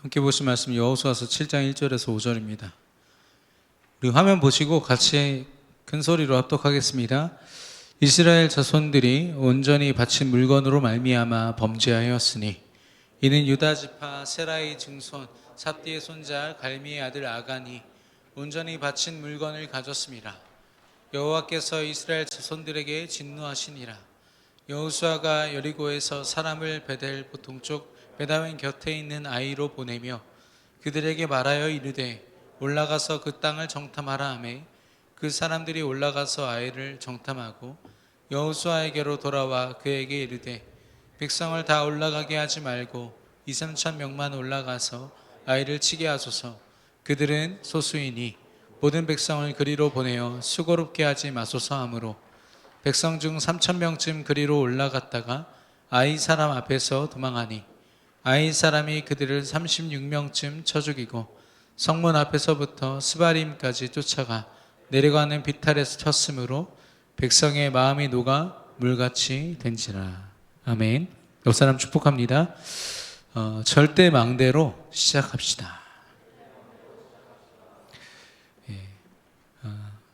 함께 보신 말씀 여호수아서 7장 1절에서 5절입니다. 우리 화면 보시고 같이 큰 소리로 합독하겠습니다. 이스라엘 자손들이 온전히 바친 물건으로 말미암아 범죄하였으니 이는 유다 지파 세라의 증손 삽디의 손자 갈미의 아들 아간이 온전히 바친 물건을 가졌습니다. 여호와께서 이스라엘 자손들에게 진노하시니라. 여호수아가 여리고에서 사람을 베델 동쪽 베다웬 곁에 있는 아이로 보내며 그들에게 말하여 이르되 올라가서 그 땅을 정탐하라 하매 그 사람들이 올라가서 아이를 정탐하고 여호수아에게로 돌아와 그에게 이르되 백성을 다 올라가게 하지 말고 2-3천 명만 올라가서 아이를 치게 하소서. 그들은 소수이니 모든 백성을 그리로 보내어 수고롭게 하지 마소서 하므로 백성 중 3천 명쯤 그리로 올라갔다가 아이 사람 앞에서 도망하니 아이 사람이 그들을 36명쯤 쳐 죽이고 성문 앞에서부터 스바림까지 쫓아가 내려가는 비탈에서 쳤으므로 백성의 마음이 녹아 물같이 된지라. 아멘. 옆 사람 축복합니다. 절대 망대로 시작합시다.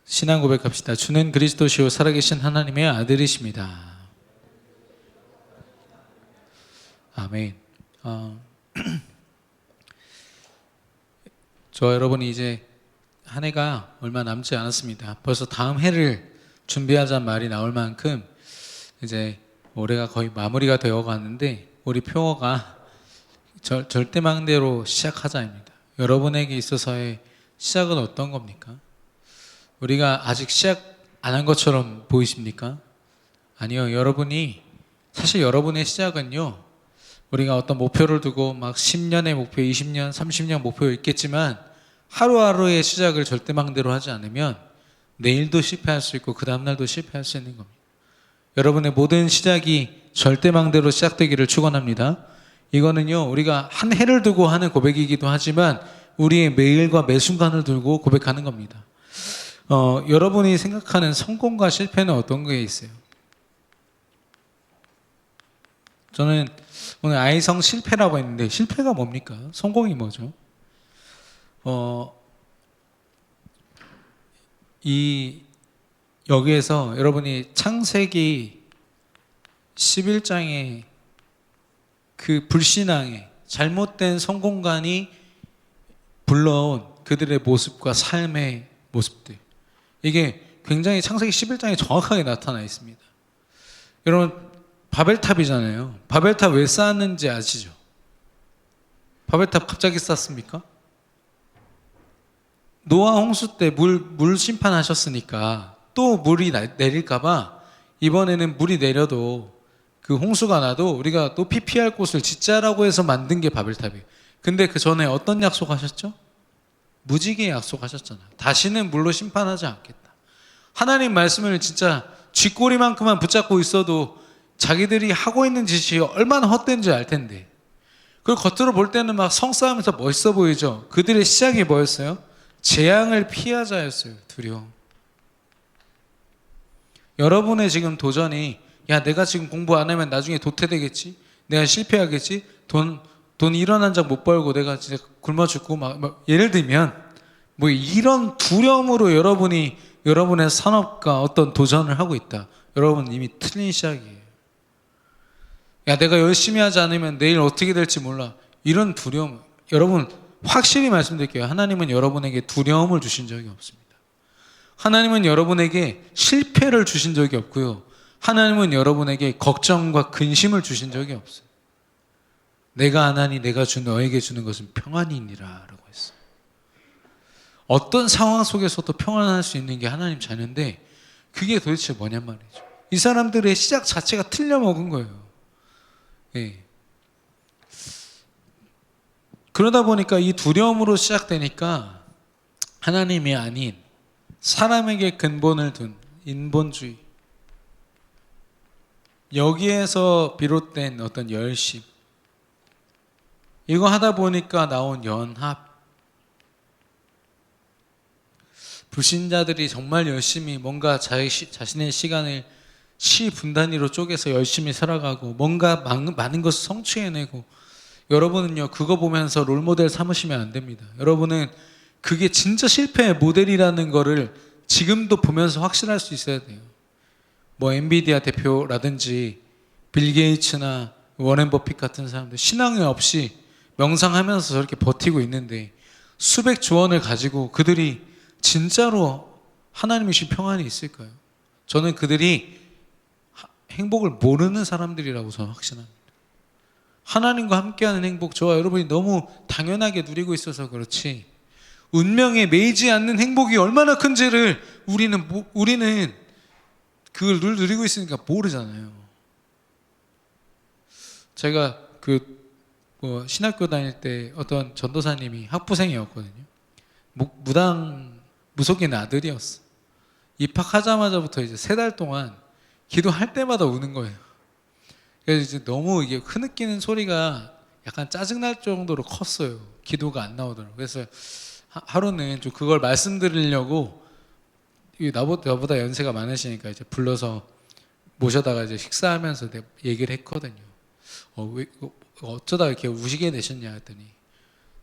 신앙 고백합시다. 주는 그리스도시요 살아계신 하나님의 아들이십니다. 아멘. 저 여러분이 이제 한 해가 얼마 남지 않았습니다. 벌써 다음 해를 준비하자는 말이 나올 만큼 이제 올해가 거의 마무리가 되어 가는데 우리 표어가 절대망대로 시작하자입니다. 여러분에게 있어서의 시작은 어떤 겁니까? 우리가 아직 시작 안 한 것처럼 보이십니까? 아니요. 사실 여러분의 시작은요, 우리가 어떤 목표를 두고 막 10년의 목표, 20년, 30년 목표 있겠지만 하루하루의 시작을 절대망대로 하지 않으면 내일도 실패할 수 있고 그 다음날도 실패할 수 있는 겁니다. 여러분의 모든 시작이 절대망대로 시작되기를 축원합니다. 이거는요, 우리가 한 해를 두고 하는 고백이기도 하지만 우리의 매일과 매 순간을 두고 고백하는 겁니다. 여러분이 생각하는 성공과 실패는 어떤 게 있어요? 저는 오늘 아이성 실패라고 했는데 실패가 뭡니까? 성공이 뭐죠? 여기에서 여러분이 창세기 11장에 그 불신앙의 잘못된 성공관이 불러온 그들의 모습과 삶의 모습들, 이게 굉장히 창세기 11장에 정확하게 나타나 있습니다. 여러분, 바벨탑이잖아요. 바벨탑 왜 쌓았는지 아시죠? 바벨탑 갑자기 쌓습니까? 노아 홍수 때 물 심판하셨으니까 또 물이 내릴까봐 이번에는 물이 내려도 그 홍수가 나도 우리가 또 피할 곳을 짓자라고 해서 만든 게 바벨탑이에요. 근데 그 전에 어떤 약속하셨죠? 무지개 약속하셨잖아요. 다시는 물로 심판하지 않겠다. 하나님 말씀을 진짜 쥐꼬리만큼만 붙잡고 있어도 자기들이 하고 있는 짓이 얼마나 헛된지 알 텐데, 그걸 겉으로 볼 때는 막 성싸움에서 멋있어 보이죠. 그들의 시작이 뭐였어요? 재앙을 피하자였어요. 두려움. 여러분의 지금 도전이, 야, 내가 지금 공부 안 하면 나중에 도태되겠지, 내가 실패하겠지, 돈 1원 한 장 못 벌고 내가 진짜 굶어 죽고 막 예를 들면 뭐 이런 두려움으로 여러분이 여러분의 산업과 어떤 도전을 하고 있다. 여러분 이미 틀린 시작이에요. 야, 내가 열심히 하지 않으면 내일 어떻게 될지 몰라. 이런 두려움. 여러분, 확실히 말씀드릴게요. 하나님은 여러분에게 두려움을 주신 적이 없습니다. 하나님은 여러분에게 실패를 주신 적이 없고요. 하나님은 여러분에게 걱정과 근심을 주신 적이 없어요. 내가 안 하니 내가 너에게 주는 것은 평안이니라 라고 했어요. 어떤 상황 속에서도 평안할 수 있는 게 하나님 자녀인데 그게 도대체 뭐냔 말이죠. 이 사람들의 시작 자체가 틀려먹은 거예요. 예. 그러다 보니까 이 두려움으로 시작되니까 하나님이 아닌 사람에게 근본을 둔 인본주의, 여기에서 비롯된 어떤 열심, 이거 하다 보니까 나온 연합, 불신자들이 정말 열심히 뭔가 자신의 시간을 시 분단위로 쪼개서 열심히 살아가고 뭔가 많은 것을 성취해내고 여러분은요, 그거 보면서 롤모델 삼으시면 안 됩니다. 여러분은 그게 진짜 실패의 모델이라는 거를 지금도 보면서 확신할 수 있어야 돼요. 뭐 엔비디아 대표라든지 빌 게이츠나 워렌 버핏 같은 사람들 신앙이 없이 명상하면서 저렇게 버티고 있는데 수백 조 원을 가지고 그들이 진짜로 하나님이 주신 평안이 있을까요? 저는 그들이 행복을 모르는 사람들이라고 저는 확신합니다. 하나님과 함께하는 행복, 저와 여러분이 너무 당연하게 누리고 있어서 그렇지 운명에 매이지 않는 행복이 얼마나 큰지를 우리는 그걸 누리고 있으니까 모르잖아요. 제가 신학교 다닐 때 어떤 전도사님이 학부생이었거든요. 무당 무속인 아들이었어. 입학하자마자부터 이제 3달 동안 기도할 때마다 우는 거예요. 그래서 이제 너무 이게 흐느끼는 소리가 약간 짜증날 정도로 컸어요. 기도가 안 나오더라고요. 그래서 하루는 좀 그걸 말씀드리려고 나보다 연세가 많으시니까 이제 불러서 모셔다가 이제 식사하면서 내가 얘기를 했거든요. 어쩌다 이렇게 우시게 되셨냐 했더니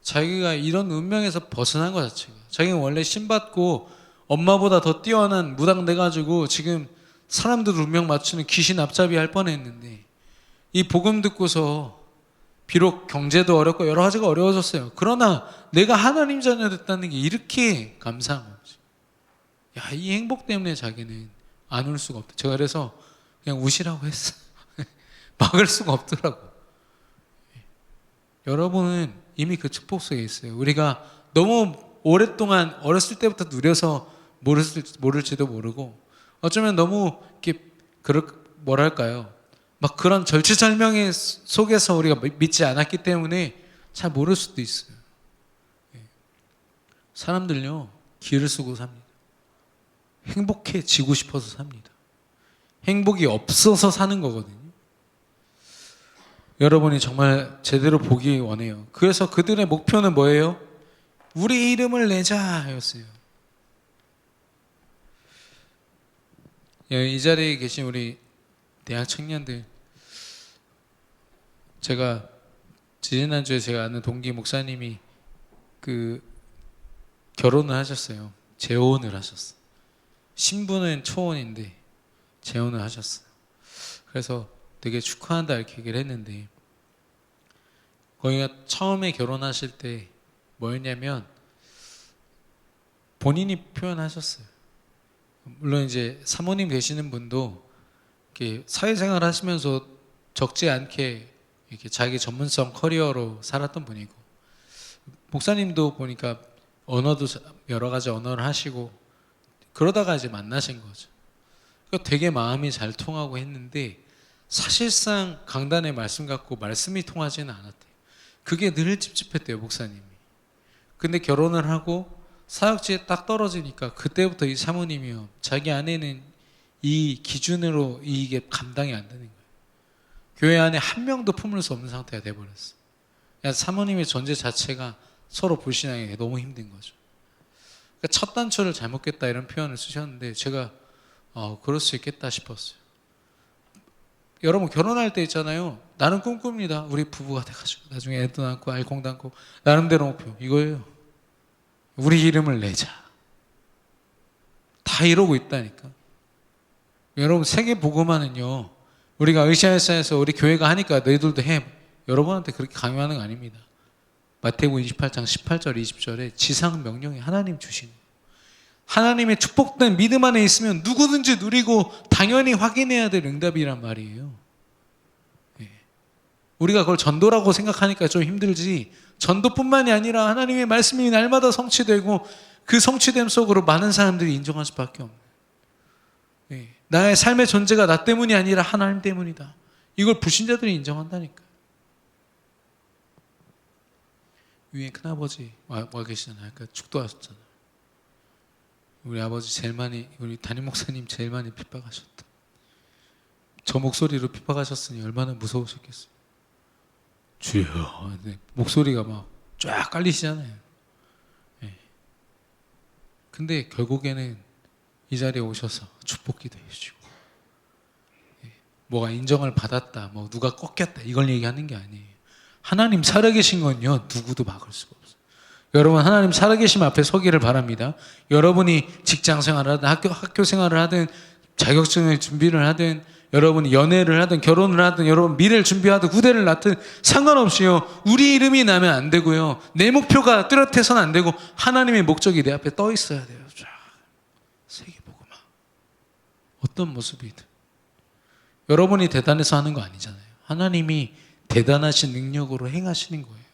자기가 이런 운명에서 벗어난 것 자체가 자기는 원래 신받고 엄마보다 더 뛰어난 무당 돼가지고 지금 사람들 운명 맞추는 귀신 앞잡이 할 뻔했는데 이 복음 듣고서 비록 경제도 어렵고 여러 가지가 어려워졌어요. 그러나 내가 하나님 자녀 됐다는 게 이렇게 감사한 거지. 야, 이 행복 때문에 자기는 안 울 수가 없다. 제가 그래서 그냥 우시라고 했어. 막을 수가 없더라고. 여러분은 이미 그 축복 속에 있어요. 우리가 너무 오랫동안 어렸을 때부터 누려서 모를지도 모르고 어쩌면 너무 이렇게 뭐랄까요? 막 그런 절체절명의 속에서 우리가 믿지 않았기 때문에 잘 모를 수도 있어요. 사람들요, 기를 쓰고 삽니다. 행복해지고 싶어서 삽니다. 행복이 없어서 사는 거거든요. 여러분이 정말 제대로 보기 원해요. 그래서 그들의 목표는 뭐예요? 우리 이름을 내자 였어요. 이 자리에 계신 우리 대학 청년들, 제가 지난주에 제가 아는 동기 목사님이 결혼을 하셨어요. 재혼을 하셨어. 신부는 초혼인데 재혼을 하셨어요. 그래서 되게 축하한다 이렇게 얘기를 했는데 거기가 처음에 결혼하실 때 뭐였냐면 본인이 표현하셨어요. 물론 이제 사모님 되시는 분도 이렇게 사회생활 하시면서 적지 않게 이렇게 자기 전문성 커리어로 살았던 분이고 목사님도 보니까 언어도 여러 가지 언어를 하시고 그러다가 이제 만나신 거죠. 그러니까 되게 마음이 잘 통하고 했는데 사실상 강단의 말씀 갖고 말씀이 통하지는 않았대요. 그게 늘 찝찝했대요, 목사님이. 근데 결혼을 하고 사역지에 딱 떨어지니까 그때부터 이 사모님이요, 자기 아내는 이 기준으로 이게 감당이 안 되는 거예요. 교회 안에 한 명도 품을 수 없는 상태가 돼버렸어. 사모님의 존재 자체가 서로 불신하기 너무 힘든 거죠. 그러니까 첫 단추를 잘못 깼다 이런 표현을 쓰셨는데 제가 그럴 수 있겠다 싶었어요. 여러분 결혼할 때 있잖아요. 나는 꿈꿉니다. 우리 부부가 돼가지고 나중에 애도 낳고 알콩도 낳고 나름대로 목표 이거예요. 우리 이름을 내자. 다 이러고 있다니까. 여러분 세계 복음화는요, 우리가 의샤야서에서 우리 교회가 하니까 너희들도 해, 여러분한테 그렇게 강요하는 거 아닙니다. 마태복음 28장 18절 20절에 지상 명령이 하나님 주신 거예요. 하나님의 축복된 믿음 안에 있으면 누구든지 누리고 당연히 확인해야 될 응답이란 말이에요. 우리가 그걸 전도라고 생각하니까 좀 힘들지, 전도뿐만이 아니라 하나님의 말씀이 날마다 성취되고 그 성취됨 속으로 많은 사람들이 인정할 수밖에 없는, 나의 삶의 존재가 나 때문이 아니라 하나님 때문이다, 이걸 불신자들이 인정한다니까. 위에 큰아버지 와 계시잖아요. 아까 축도하셨잖아요. 우리 아버지 제일 많이, 우리 담임 목사님 제일 많이 핍박하셨다. 저 목소리로 핍박하셨으니 얼마나 무서우셨겠어요. 주여, 네, 목소리가 막 쫙 깔리시잖아요. 근데 결국에는 이 자리에 오셔서 축복 기도해 주시고, 뭐가 인정을 받았다, 뭐 누가 꺾였다, 이걸 얘기하는 게 아니에요. 하나님 살아계신 건요, 누구도 막을 수가 없어요. 여러분, 하나님 살아계심 앞에 서기를 바랍니다. 여러분이 직장 생활을 하든 학교 생활을 하든 자격증을 준비를 하든 여러분이 연애를 하든 결혼을 하든 여러분 미래를 준비하든 후대를 낳든 상관없이요, 우리 이름이 나면 안 되고요, 내 목표가 뚜렷해서는 안 되고 하나님의 목적이 내 앞에 떠 있어야 돼요. 쫙 세계복음화 어떤 모습이든. 여러분이 대단해서 하는 거 아니잖아요. 하나님이 대단하신 능력으로 행하시는 거예요.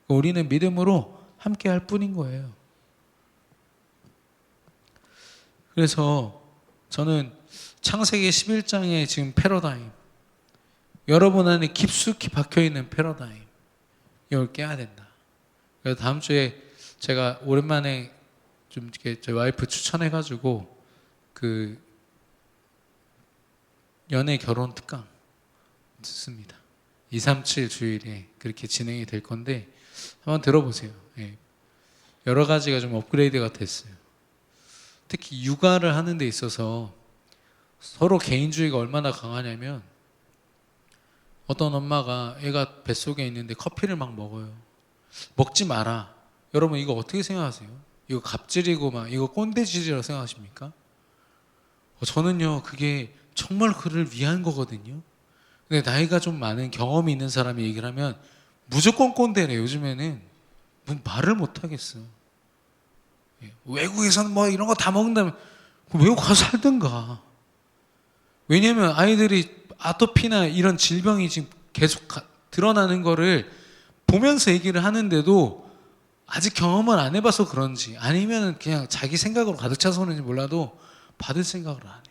우리는 믿음으로 함께 할 뿐인 거예요. 그래서 저는 창세기 11장의 지금 패러다임, 여러분 안에 깊숙이 박혀있는 패러다임, 이걸 깨야 된다. 그래서 다음 주에 제가 오랜만에 좀 이렇게 저희 와이프 추천해가지고 그 연애 결혼 특강 듣습니다. 237 주일에 그렇게 진행이 될 건데 한번 들어보세요. 예. 여러 가지가 좀 업그레이드가 됐어요. 특히 육아를 하는 데 있어서 서로 개인주의가 얼마나 강하냐면, 어떤 엄마가 애가 뱃속에 있는데 커피를 막 먹어요. 먹지 마라. 여러분 이거 어떻게 생각하세요? 이거 갑질이고 막 이거 꼰대질이라고 생각하십니까? 저는요 그게 정말 그를 위한 거거든요. 근데 나이가 좀 많은 경험이 있는 사람이 얘기를 하면 무조건 꼰대래. 요즘에는 뭐 말을 못 하겠어. 외국에서는 뭐 이런 거 다 먹는다면 외국 가서 살든가. 왜냐하면 아이들이 아토피나 이런 질병이 지금 계속 드러나는 거를 보면서 얘기를 하는데도 아직 경험을 안 해봐서 그런지 아니면 그냥 자기 생각으로 가득 차서 그런지 몰라도 받을 생각을 안 해요.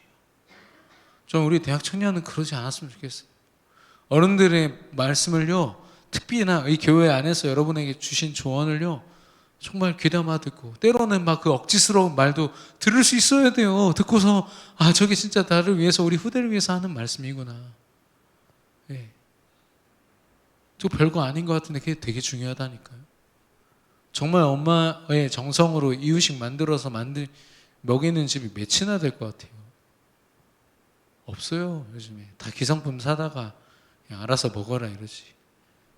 좀 우리 대학 청년은 그러지 않았으면 좋겠어요. 어른들의 말씀을요, 특히나 이 교회 안에서 여러분에게 주신 조언을요 정말 귀담아 듣고, 때로는 막 그 억지스러운 말도 들을 수 있어야 돼요. 듣고서 아, 저게 진짜 나를 위해서, 우리 후대를 위해서 하는 말씀이구나. 예. 저 별거 아닌 것 같은데 그게 되게 중요하다니까요. 정말 엄마의 정성으로 이유식 만들어서 먹이는 집이 몇이나 될 것 같아요? 없어요. 요즘에 다 기성품 사다가 그냥 알아서 먹어라 이러지.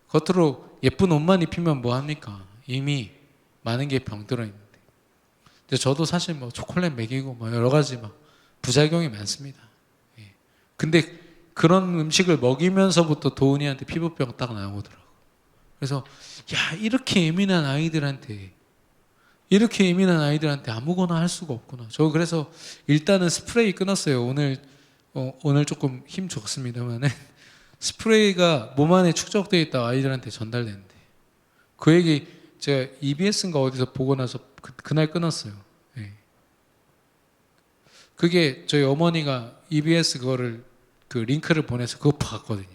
겉으로 예쁜 옷만 입히면 뭐합니까? 이미 많은 게 병들어 있는데. 근데 저도 사실 뭐 초콜릿 먹이고 뭐 여러 가지 막 부작용이 많습니다. 예. 근데 그런 음식을 먹이면서부터 도훈이한테 피부병 딱 나오더라고. 그래서 야, 이렇게 예민한 아이들한테 아무거나 할 수가 없구나. 저 그래서 일단은 스프레이 끊었어요. 오늘 조금 힘 줬습니다만은 스프레이가 몸 안에 축적되어 있다 아이들한테 전달되는데, 그 얘기 제가 EBS인가 어디서 보고 나서 그날 끊었어요. 네. 그게 저희 어머니가 EBS 그거를 그 링크를 보내서 그거 봤거든요.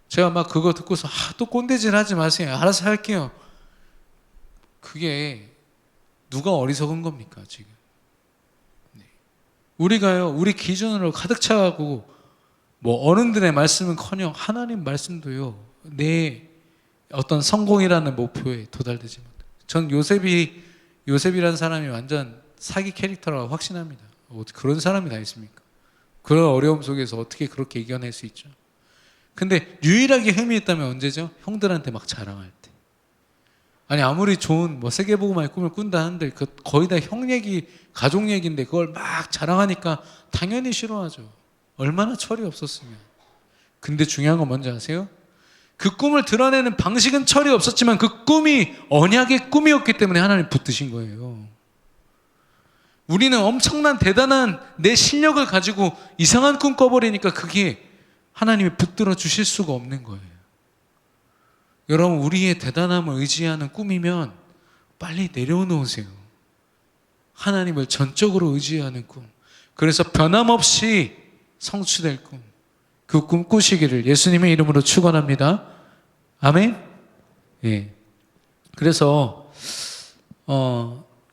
제가 막 그거 듣고서 또 꼰대질 하지 마세요. 알아서 할게요. 그게 누가 어리석은 겁니까 지금? 네. 우리가요 우리 기준으로 가득 차가고 뭐 어른들의 말씀은커녕 하나님 말씀도요 내 어떤 성공이라는 목표에 도달되지 못해요. 전 요셉이라는 사람이 완전 사기 캐릭터라고 확신합니다. 어떻게 그런 사람이 다 있습니까? 그런 어려움 속에서 어떻게 그렇게 이겨낼 수 있죠? 근데 유일하게 흠이 있다면 언제죠? 형들한테 막 자랑할 때. 아니 아무리 좋은 뭐 세계복음화의 꿈을 꾼다 한들 그 거의 다 형 얘기, 가족 얘기인데 그걸 막 자랑하니까 당연히 싫어하죠. 얼마나 철이 없었으면. 근데 중요한 건 뭔지 아세요? 그 꿈을 드러내는 방식은 철이 없었지만 그 꿈이 언약의 꿈이었기 때문에 하나님 붙드신 거예요. 우리는 엄청난 대단한 내 실력을 가지고 이상한 꿈 꿔버리니까 그게 하나님이 붙들어 주실 수가 없는 거예요. 여러분 우리의 대단함을 의지하는 꿈이면 빨리 내려놓으세요. 하나님을 전적으로 의지하는 꿈. 그래서 변함없이 성취될 꿈. 그 꿈 꾸시기를 예수님의 이름으로 축원합니다. 아멘. 예. 그래서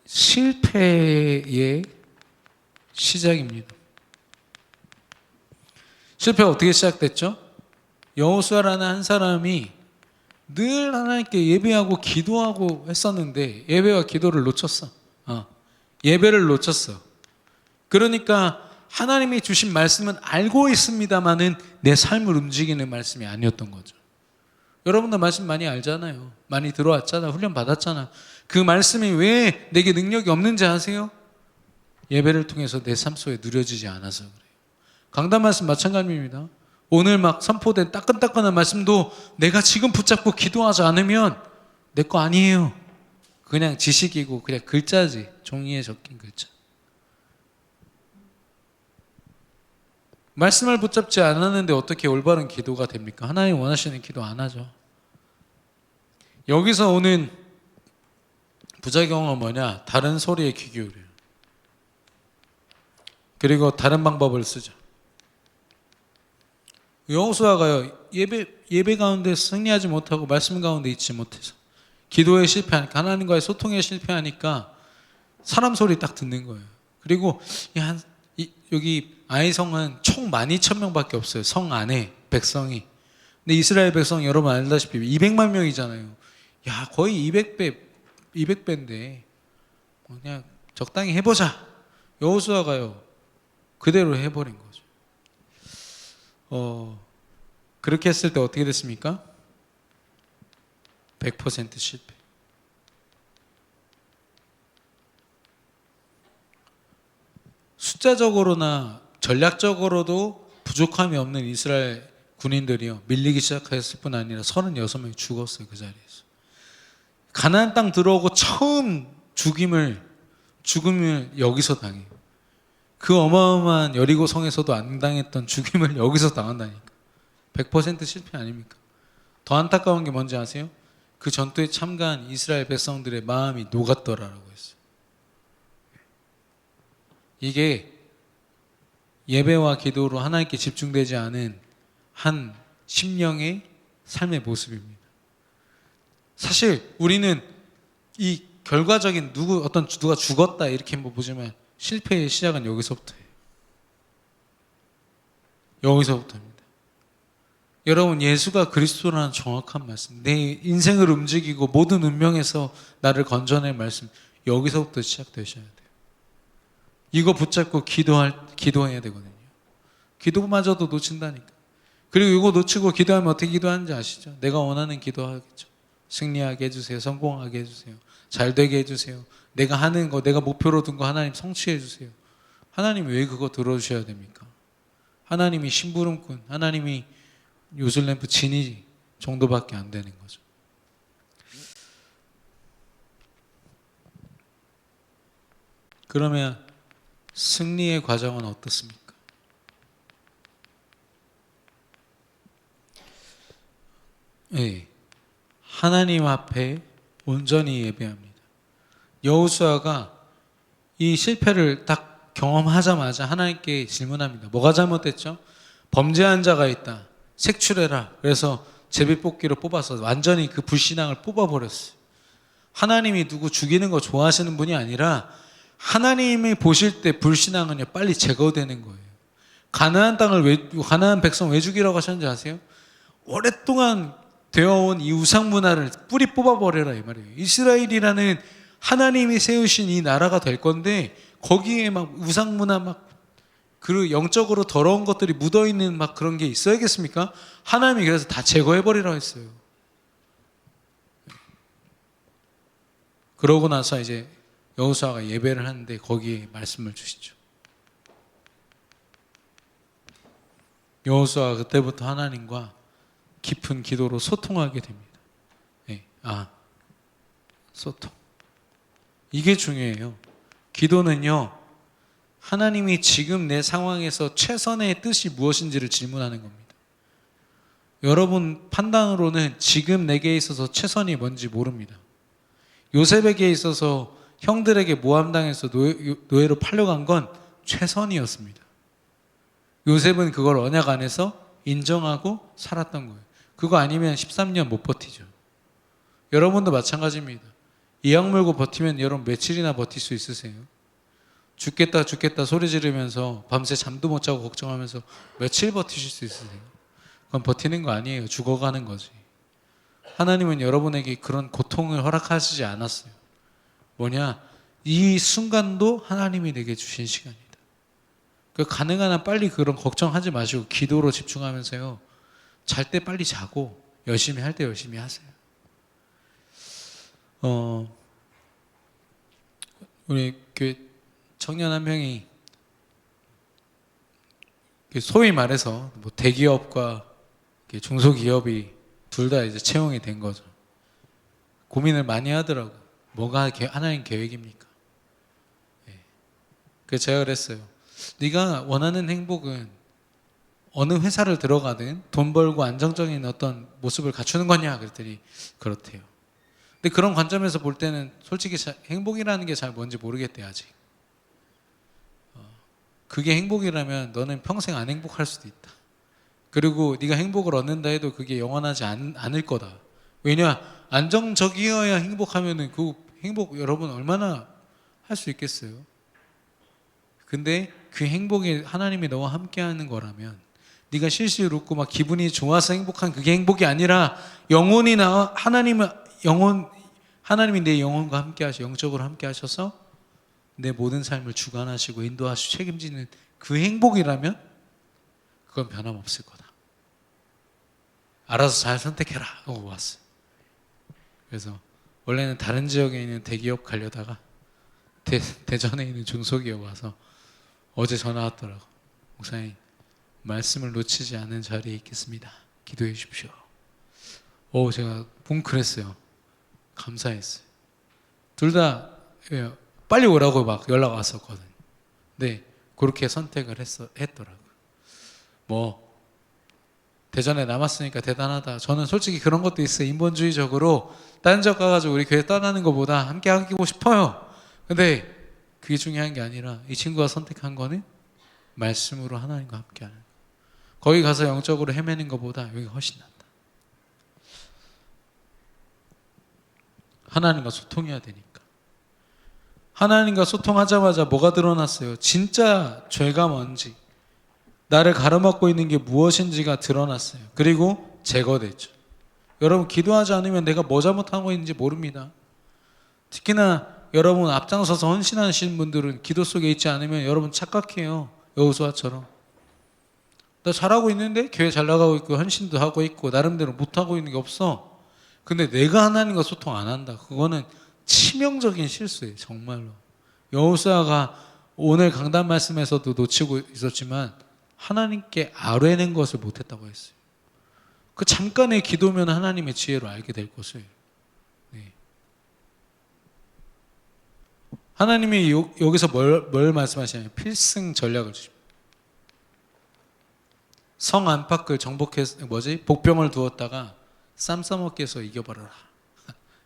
실패의 시작입니다. 실패가 어떻게 시작됐죠? 여호수아라는 한 사람이 늘 하나님께 예배하고 기도하고 했었는데 예배와 기도를 놓쳤어. 예배를 놓쳤어. 그러니까 하나님이 주신 말씀은 알고 있습니다마는 내 삶을 움직이는 말씀이 아니었던 거죠. 여러분도 말씀 많이 알잖아요. 많이 들어왔잖아. 훈련 받았잖아. 그 말씀이 왜 내게 능력이 없는지 아세요? 예배를 통해서 내 삶 속에 누려지지 않아서 그래요. 강단 말씀 마찬가지입니다. 오늘 막 선포된 따끈따끈한 말씀도 내가 지금 붙잡고 기도하지 않으면 내 거 아니에요. 그냥 지식이고 그냥 글자지. 종이에 적힌 글자. 말씀을 붙잡지 않았는데 어떻게 올바른 기도가 됩니까? 하나님 원하시는 기도 안 하죠. 여기서 오는 부작용은 뭐냐? 다른 소리에 귀 기울여요. 그리고 다른 방법을 쓰죠. 여호수아가요, 예배 가운데 승리하지 못하고 말씀 가운데 있지 못해서 기도에 실패하니까, 하나님과의 소통에 실패하니까 사람 소리 딱 듣는 거예요. 그리고 여기 아이성은 총 12,000명밖에 없어요. 성 안에 백성이. 근데 이스라엘 백성 여러분 알다시피 200만 명이잖아요. 야, 거의 200배인데 그냥 적당히 해보자. 여호수아가요, 그대로 해버린 거죠. 그렇게 했을 때 어떻게 됐습니까? 100% 실패. 숫자적으로나 전략적으로도 부족함이 없는 이스라엘 군인들이요, 밀리기 시작했을 뿐 아니라 36명이 죽었어요. 그 자리에서. 가나안 땅 들어오고 처음 죽음을 여기서 당해요. 그 어마어마한 여리고 성에서도 안 당했던 죽임을 여기서 당한다니까. 100% 실패 아닙니까? 더 안타까운 게 뭔지 아세요? 그 전투에 참가한 이스라엘 백성들의 마음이 녹았더라라고 했어요. 이게 예배와 기도로 하나님께 집중되지 않은 한 심령의 삶의 모습입니다. 사실 우리는 이 결과적인 누가 죽었다 이렇게 한번 보지만 실패의 시작은 여기서부터예요. 여기서부터입니다. 여러분, 예수가 그리스도라는 정확한 말씀, 내 인생을 움직이고 모든 운명에서 나를 건져낼 말씀, 여기서부터 시작되셔야 돼요. 이거 붙잡고 기도해야 되거든요. 기도마저도 놓친다니까. 그리고 이거 놓치고 기도하면 어떻게 기도하는지 아시죠? 내가 원하는 기도하겠죠. 승리하게 해주세요. 성공하게 해주세요. 잘 되게 해주세요. 내가 하는 거, 내가 목표로 둔 거 하나님 성취해 주세요. 하나님 왜 그거 들어주셔야 됩니까? 하나님이 심부름꾼, 하나님이 요술램프 진이 정도밖에 안 되는 거죠. 그러면 승리의 과정은 어떻습니까? 네, 하나님 앞에 온전히 예배합니다. 여호수아가 이 실패를 딱 경험하자마자 하나님께 질문합니다. 뭐가 잘못됐죠? 범죄한 자가 있다. 색출해라. 그래서 제비뽑기로 뽑아서 완전히 그 불신앙을 뽑아버렸어요. 하나님이 누구 죽이는 거 좋아하시는 분이 아니라 하나님이 보실 때 불신앙은요, 빨리 제거되는 거예요. 가나안 백성 왜 죽이라고 하셨는지 아세요? 오랫동안 되어온 이 우상 문화를 뿌리 뽑아버려라 이 말이에요. 이스라엘이라는 하나님이 세우신 이 나라가 될 건데 거기에 막 우상 문화 막 그 영적으로 더러운 것들이 묻어있는 막 그런 게 있어야겠습니까? 하나님이 그래서 다 제거해버리라고 했어요. 그러고 나서 이제 여호수아가 예배를 하는데 거기에 말씀을 주시죠. 여호수아가 그때부터 하나님과 깊은 기도로 소통하게 됩니다. 네. 소통. 이게 중요해요. 기도는요, 하나님이 지금 내 상황에서 최선의 뜻이 무엇인지를 질문하는 겁니다. 여러분 판단으로는 지금 내게 있어서 최선이 뭔지 모릅니다. 요셉에게 있어서 형들에게 모함당해서 노예로 팔려간 건 최선이었습니다. 요셉은 그걸 언약 안에서 인정하고 살았던 거예요. 그거 아니면 13년 못 버티죠. 여러분도 마찬가지입니다. 이악 물고 버티면 여러분 며칠이나 버틸 수 있으세요? 죽겠다 소리 지르면서 밤새 잠도 못 자고 걱정하면서 며칠 버티실 수 있으세요? 그건 버티는 거 아니에요. 죽어가는 거지. 하나님은 여러분에게 그런 고통을 허락하시지 않았어요. 뭐냐? 이 순간도 하나님이 내게 주신 시간이다. 가능한 한 빨리 그런 걱정하지 마시고 기도로 집중하면서요, 잘 때 빨리 자고 열심히 할 때 열심히 하세요. 우리 교회 청년 한 명이 소위 말해서 뭐 대기업과 중소기업이 둘 다 이제 채용이 된 거죠. 고민을 많이 하더라고. 뭐가 하나님 계획입니까? 그래서 제가 그랬어요. 네가 원하는 행복은 어느 회사를 들어가든 돈 벌고 안정적인 어떤 모습을 갖추는 거냐 그랬더니 그렇대요. 근데 그런 관점에서 볼 때는 솔직히 행복이라는 게 잘 뭔지 모르겠대 아직. 그게 행복이라면 너는 평생 안 행복할 수도 있다. 그리고 네가 행복을 얻는다 해도 그게 영원하지 않을 거다. 왜냐? 안정적이어야 행복하면은 그 행복 여러분 얼마나 할 수 있겠어요? 근데 그 행복이 하나님이 너와 함께하는 거라면 네가 실실 웃고 막 기분이 좋아서 행복한 그게 행복이 아니라 영혼이 나 하나님이 내 영혼과 함께하셔 영적으로 함께하셔서 내 모든 삶을 주관하시고 인도하시고 책임지는 그 행복이라면 그건 변함없을 거다. 알아서 잘 선택해라 하고 왔어요. 그래서 원래는 다른 지역에 있는 대기업 가려다가 대전에 있는 중소기업 와서 어제 전화 왔더라고. 목사님 말씀을 놓치지 않은 자리에 있겠습니다. 기도해 주십시오. 제가 뭉클했어요. 감사했어요. 둘 다 빨리 오라고 막 연락 왔었거든요. 네, 그렇게 선택을 했더라고요. 뭐 대전에 남았으니까 대단하다. 저는 솔직히 그런 것도 있어요. 인본주의적으로 다른 지역 가가지고 우리 교회 떠나는 것보다 함께 하고 싶어요. 근데 그게 중요한 게 아니라 이 친구가 선택한 거는 말씀으로 하나님과 함께 하는 거. 거기 가서 영적으로 헤매는 것보다 여기가 훨씬 낫다. 하나님과 소통해야 되니까. 하나님과 소통하자마자 뭐가 드러났어요? 진짜 죄가 뭔지, 나를 가로막고 있는 게 무엇인지가 드러났어요. 그리고 제거됐죠. 여러분 기도하지 않으면 내가 뭐 잘못하고 있는지 모릅니다. 특히나 여러분 앞장서서 헌신하시는 분들은 기도 속에 있지 않으면 여러분 착각해요. 여호수아처럼. 나 잘하고 있는데 교회 잘 나가고 있고 헌신도 하고 있고 나름대로 못하고 있는 게 없어. 근데 내가 하나님과 소통 안 한다. 그거는 치명적인 실수예요. 정말로. 여호수아가 오늘 강단 말씀에서도 놓치고 있었지만 하나님께 아뢰는 것을 못했다고 했어요. 그 잠깐의 기도면 하나님의 지혜로 알게 될 것을. 네. 하나님이 여기서 뭘 말씀하시냐면 필승 전략을 주십니다. 성 안팎을 정복해서 복병을 두었다가 쌈 싸먹기 해서 이겨버려라.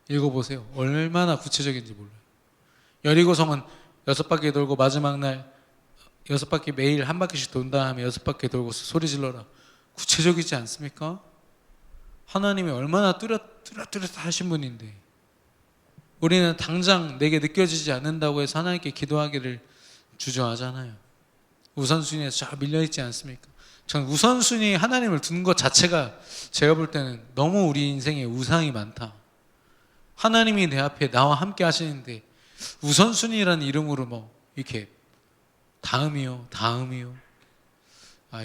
읽어보세요. 얼마나 구체적인지 몰라요. 여리고성은 6바퀴 돌고 마지막 날 6바퀴 매일 한 바퀴씩 돈 다음에 6바퀴 돌고서 소리 질러라. 구체적이지 않습니까? 하나님이 얼마나 뚜렷 하신 분인데 우리는 당장 내게 느껴지지 않는다고 해서 하나님께 기도하기를 주저하잖아요. 우선순위에서 잘 밀려있지 않습니까? 전 우선순위에 하나님을 두는 것 자체가 제가 볼 때는 너무 우리 인생에 우상이 많다. 하나님이 내 앞에 나와 함께 하시는데 우선순위라는 이름으로 뭐 이렇게 다음이요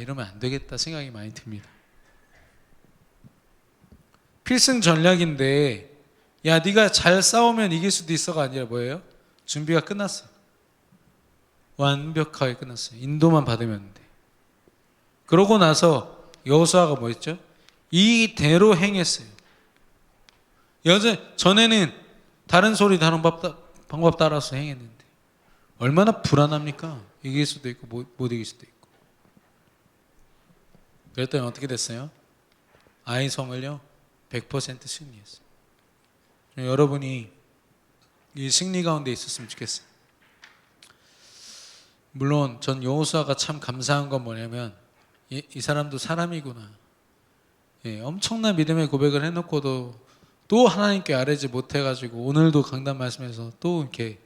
이러면 안 되겠다 생각이 많이 듭니다. 필승 전략인데 야 네가 잘 싸우면 이길 수도 있어가 아니라 뭐예요? 준비가 끝났어. 완벽하게 끝났어요. 인도만 받으면 돼. 그러고 나서 여호수아가 뭐 했죠? 이대로 행했어요. 전에는 다른 소리 다른 방법 따라서 행했는데 얼마나 불안합니까? 이길 수도 있고 못 이길 수도 있고. 그랬더니 어떻게 됐어요? 아이성을요 100% 승리했어요. 여러분이 이 승리 가운데 있었으면 좋겠어요. 물론 전 여호수아가 참 감사한 건 뭐냐면 이 사람도 사람이구나. 엄청난 믿음의 고백을 해놓고도 또 하나님께 아뢰지 못해가지고 오늘도 강단 말씀에서 또 이렇게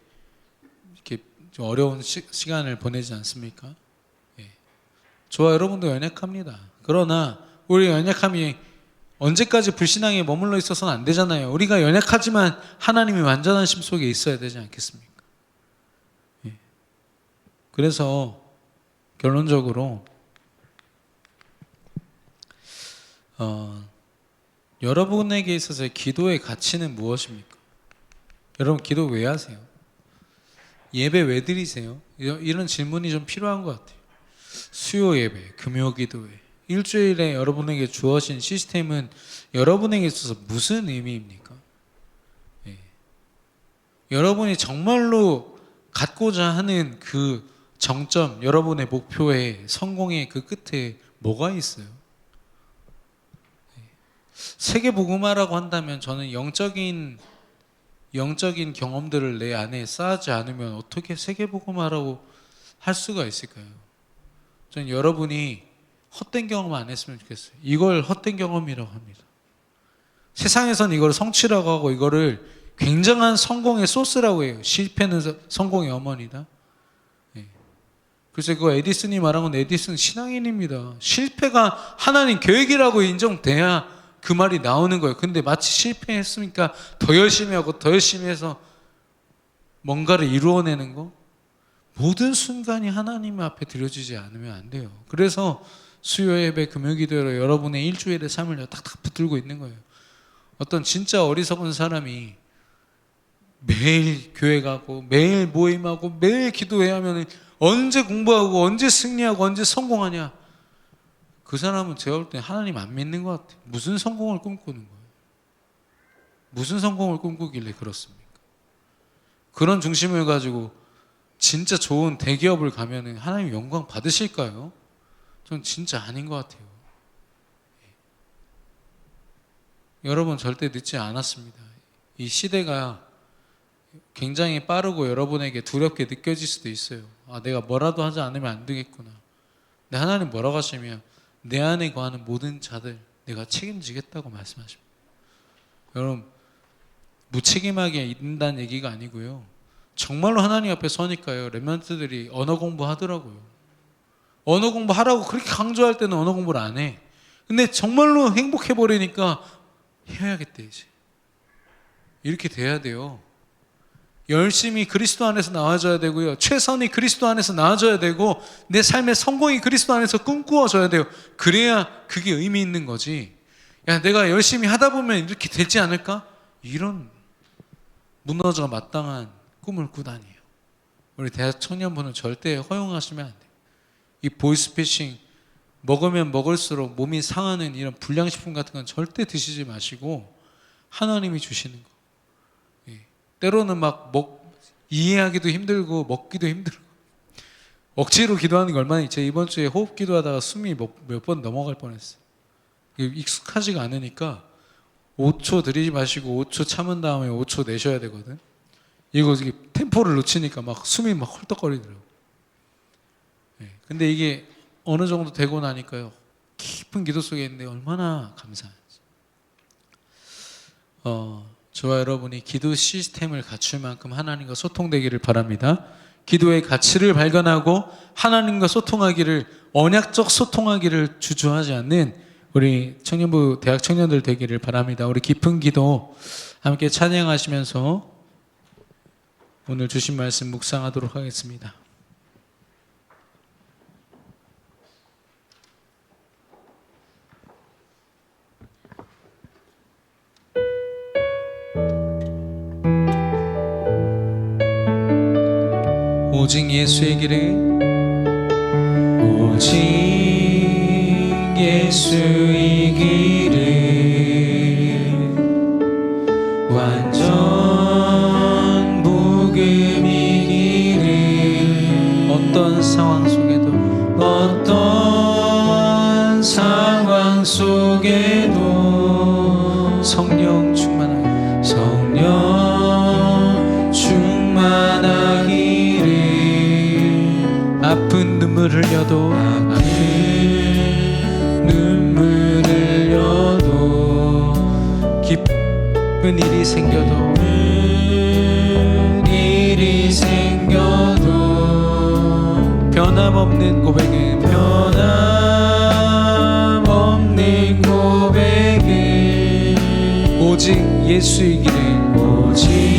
좀 어려운 시간을 보내지 않습니까? 저와 여러분도 연약합니다. 그러나 우리 연약함이 언제까지 불신앙에 머물러 있어서는 안 되잖아요. 우리가 연약하지만 하나님이 완전하심 속에 있어야 되지 않겠습니까? 그래서 결론적으로 여러분에게 있어서의 기도의 가치는 무엇입니까? 여러분 기도 왜 하세요? 예배 왜 드리세요? 이런 질문이 좀 필요한 것 같아요. 수요 예배, 금요 기도회, 일주일에 여러분에게 주어진 시스템은 여러분에게 있어서 무슨 의미입니까? 예. 여러분이 정말로 갖고자 하는 그 정점, 여러분의 목표의 성공의 그 끝에 뭐가 있어요? 세계복음화라고 한다면 저는 영적인 경험들을 내 안에 쌓지 않으면 어떻게 세계복음화라고 할 수가 있을까요? 저는 여러분이 헛된 경험 안 했으면 좋겠어요. 이걸 헛된 경험이라고 합니다. 세상에선 이걸 성취라고 하고 이거를 굉장한 성공의 소스라고 해요. 실패는 성공의 어머니다. 그래서 그거 에디슨이 말한 건 에디슨 신앙인입니다. 실패가 하나님 계획이라고 인정돼야 그 말이 나오는 거예요. 근데 마치 실패했으니까 더 열심히 하고 더 열심히 해서 뭔가를 이루어내는 거, 모든 순간이 하나님 앞에 드려지지 않으면 안 돼요. 그래서 수요 예배, 금요 기도로 여러분의 일주일의 삶을 탁탁 붙들고 있는 거예요. 어떤 진짜 어리석은 사람이 매일 교회 가고 매일 모임하고 매일 기도해야 하면 언제 공부하고 언제 승리하고 언제 성공하냐? 그 사람은 제가 볼 때 하나님 안 믿는 것 같아요. 무슨 성공을 꿈꾸는 거예요? 무슨 성공을 꿈꾸길래 그렇습니까? 그런 중심을 가지고 진짜 좋은 대기업을 가면은 하나님 영광 받으실까요? 전 진짜 아닌 것 같아요. 여러분 절대 늦지 않았습니다. 이 시대가 굉장히 빠르고 여러분에게 두렵게 느껴질 수도 있어요. 아, 내가 뭐라도 하지 않으면 안 되겠구나. 근데 하나님 뭐라고 하시면 내 안에 거하는 모든 자들 내가 책임지겠다고 말씀하십니다. 여러분 무책임하게 있는다는 얘기가 아니고요. 정말로 하나님 앞에 서니까요. 렘넌트들이 언어 공부하더라고요. 언어 공부하라고 그렇게 강조할 때는 언어 공부를 안 해. 근데 정말로 행복해버리니까 해야겠대 이제. 이렇게 돼야 돼요. 열심히 그리스도 안에서 나와줘야 되고요. 최선이 그리스도 안에서 나와줘야 되고 내 삶의 성공이 그리스도 안에서 꿈꾸어져야 돼요. 그래야 그게 의미 있는 거지. 야, 내가 열심히 하다 보면 이렇게 되지 않을까? 이런 무너져 마땅한 꿈을 꾸다니요. 우리 대학 청년분은 절대 허용하시면 안 돼요. 이 보이스피싱 먹으면 먹을수록 몸이 상하는 이런 불량식품 같은 건 절대 드시지 마시고 하나님이 주시는 거. 때로는 막 이해하기도 힘들고 먹기도 힘들고 억지로 기도하는 게 얼마나 있죠. 이번 주에 호흡 기도하다가 숨이 몇 번 넘어갈 뻔했어요. 익숙하지가 않으니까 5초 들이지 마시고 5초 참은 다음에 5초 내셔야 되거든. 이거 템포를 놓치니까 막 숨이 막 헐떡거리더라고요. 근데 이게 어느 정도 되고 나니까요. 깊은 기도 속에 있는데 얼마나 감사한지. 저와 여러분이 기도 시스템을 갖출 만큼 하나님과 소통되기를 바랍니다. 기도의 가치를 발견하고 하나님과 소통하기를, 언약적 소통하기를 주저하지 않는 우리 청년부 대학 청년들 되기를 바랍니다. 우리 깊은 기도 함께 찬양하시면서 오늘 주신 말씀 묵상하도록 하겠습니다. 오직 예수의 길을, 오직 예수의 길을, 완전 복음의 길을, 어떤 상황 속에도 성령 충만하기를, 아픈 눈물 흘려도 기쁜 일이 생겨도 변함없는 고백은 오직 예수의 길을, 오직